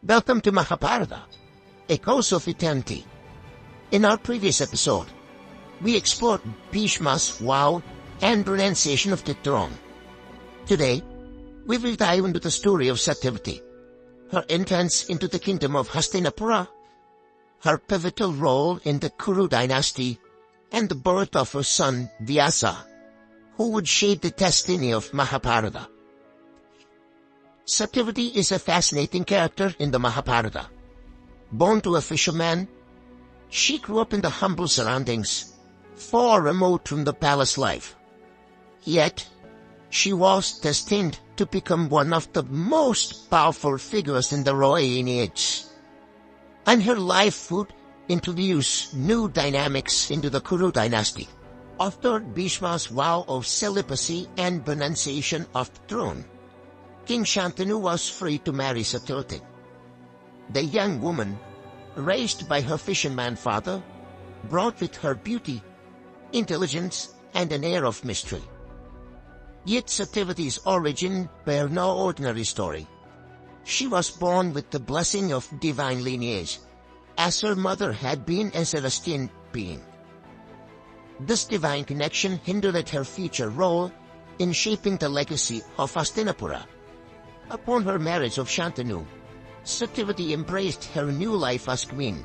Welcome to Mahabharata, a course of eternity. In our previous episode, we explored Bhishma's vow and renunciation of the throne. Today, we will dive into the story of Satyavati, her entrance into the kingdom of Hastinapura, her pivotal role in the Kuru dynasty, and the birth of her son Vyasa, who would shape the destiny of Mahabharata. Satyavati is a fascinating character in the Mahabharata. Born to a fisherman, she grew up in the humble surroundings, far remote from the palace life. Yet, she was destined to become one of the most powerful figures in the royal lineage. And her life would introduce new dynamics into the Kuru dynasty. After Bhishma's vow of celibacy and renunciation of the throne, King Shantanu was free to marry Satyavati. The young woman, raised by her fisherman father, brought with her beauty, intelligence, and an air of mystery. Yet Satyavati's origin were no ordinary story. She was born with the blessing of divine lineage, as her mother had been a celestial being. This divine connection hindered her future role in shaping the legacy of Hastinapura. Upon her marriage of Shantanu, Satyavati embraced her new life as queen.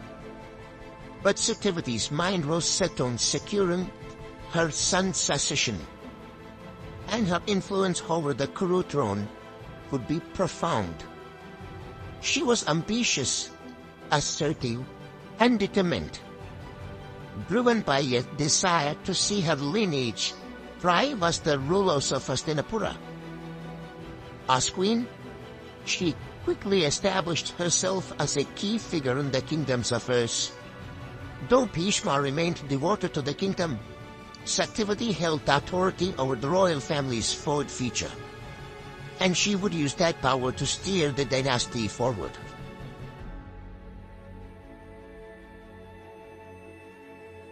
But Satyavati's mind was set on securing her son's succession, and her influence over the Kuru throne would be profound. She was ambitious, assertive, and determined, driven by a desire to see her lineage thrive as the rulers of Hastinapura. As queen, she quickly established herself as a key figure in the kingdom's affairs. Though Bhishma remained devoted to the kingdom, Satyavati held authority over the royal family's forward future, and she would use that power to steer the dynasty forward.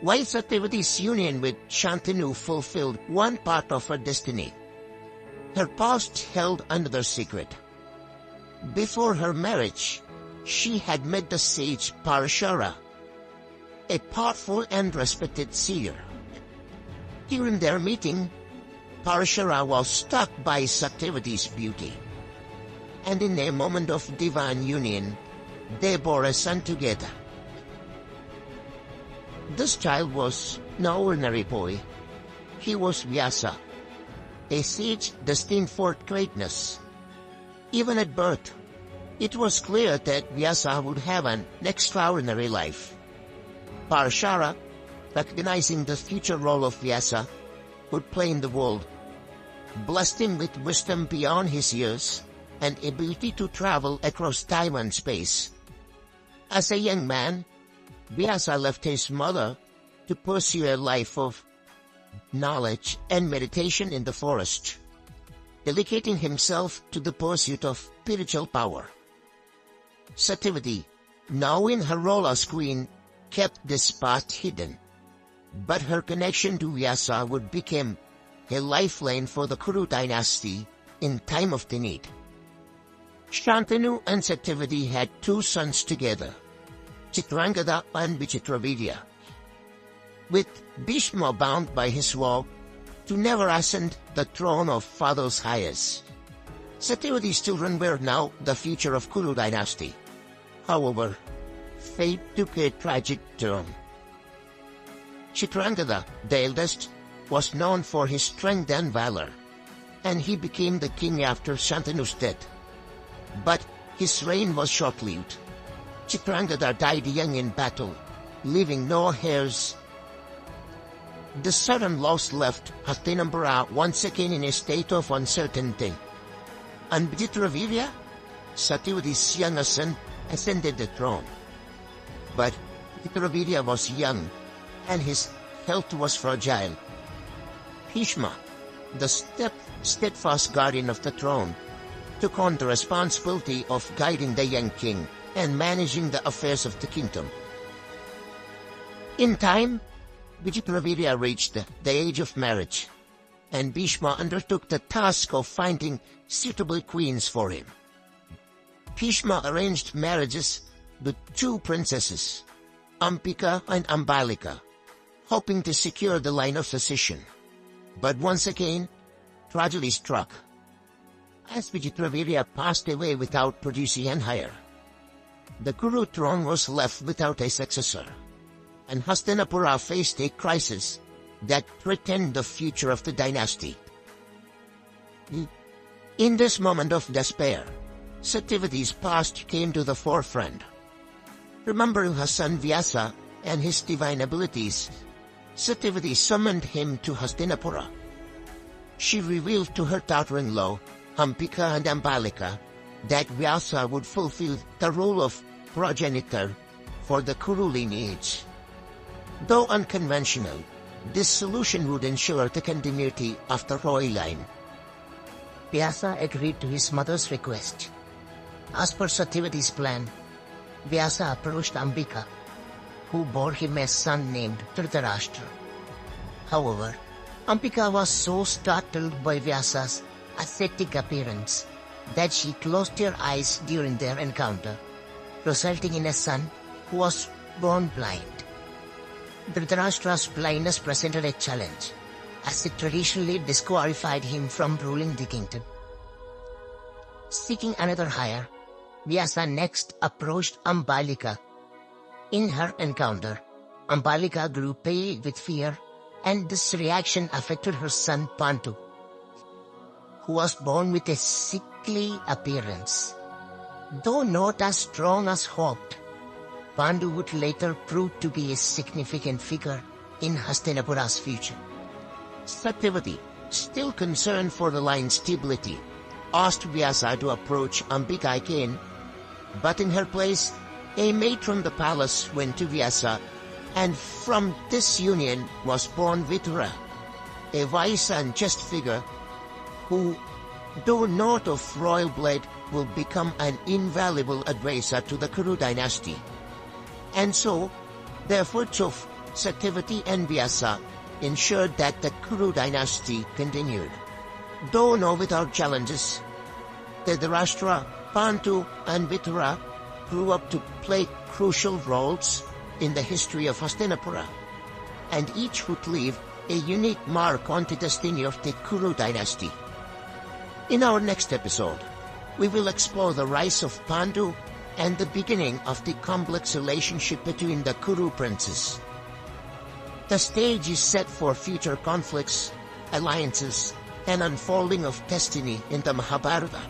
While Satyavati's union with Shantanu fulfilled one part of her destiny, her past held another secret. Before her marriage, she had met the sage Parashara, a powerful and respected seer. During their meeting, Parashara was struck by Satyavati's beauty, and in a moment of divine union, they bore a son together. This child was no ordinary boy. He was Vyasa, a sage destined for greatness. Even at birth, it was clear that Vyasa would have an extraordinary life. Parashara, recognizing the future role of Vyasa would play in the world, blessed him with wisdom beyond his years and ability to travel across time and space. As a young man, Vyasa left his mother to pursue a life of knowledge and meditation in the forest, dedicating himself to the pursuit of spiritual power. Satyavati, now in her role as queen, kept this path hidden, but her connection to Vyasa would become a lifeline for the Kuru dynasty in time of the need. Shantanu and Satyavati had two sons together, Chitrangada and Vichitravidya. With Bhishma bound by his vow to never ascend the throne of father's highest, Satyavati's children were now the future of Kuru dynasty. However, fate took a tragic turn. Chitrangada, the eldest, was known for his strength and valor, and he became the king after Shantanu's death. But his reign was short-lived. Chitrangada died young in battle, leaving no heirs. The sudden loss left Hastinapura once again in a state of uncertainty. And Vichitravidya, Satyavati's younger son, ascended the throne. But Vichitravidya was young, and his health was fragile. Bhishma, the steadfast guardian of the throne, took on the responsibility of guiding the young king and managing the affairs of the kingdom. In time, Vichitravidya reached the age of marriage, and Bhishma undertook the task of finding suitable queens for him. Bhishma arranged marriages with two princesses, Ambika and Ambalika, hoping to secure the line of succession. But once again, tragedy struck, as Vichitravirya passed away without producing an heir. The Kuru throne was left without a successor, and Hastinapura faced a crisis that threatened the future of the dynasty. In this moment of despair, Satyavati's past came to the forefront. Remembering her son Vyasa and his divine abilities, Satyavati summoned him to Hastinapura. She revealed to her daughter-in-law, Ambika and Ambalika, that Vyasa would fulfill the role of progenitor for the Kuru lineage. Though unconventional, this solution would ensure the continuity of the royal line. Vyasa agreed to his mother's request. As per Satyavati's plan, Vyasa approached Ambika, who bore him a son named Dhritarashtra. However, Ambika was so startled by Vyasa's ascetic appearance that she closed her eyes during their encounter, resulting in a son who was born blind. Dhritarashtra's blindness presented a challenge, as it traditionally disqualified him from ruling the kingdom. Seeking another heir, Vyasa next approached Ambalika. In her encounter, Ambalika grew pale with fear, and this reaction affected her son Pandu, who was born with a sickly appearance. Though not as strong as hoped, Pandu would later prove to be a significant figure in Hastinapura's future. Satyavati, still concerned for the line's stability, asked Vyasa to approach Ambika again, but in her place, a maid from the palace went to Vyasa, and from this union was born Vidura, a wise and just figure who, though not of royal blood, will become an invaluable advisor to the Kuru dynasty. And so, the efforts of Satyavati and Vyasa ensured that the Kuru dynasty continued. Though not without challenges, Dhritarashtra, Pandu and Vidura grew up to play crucial roles in the history of Hastinapura, and each would leave a unique mark on the destiny of the Kuru dynasty. In our next episode, we will explore the rise of Pandu and the beginning of the complex relationship between the Kuru princes. The stage is set for future conflicts, alliances, and unfolding of destiny in the Mahabharata.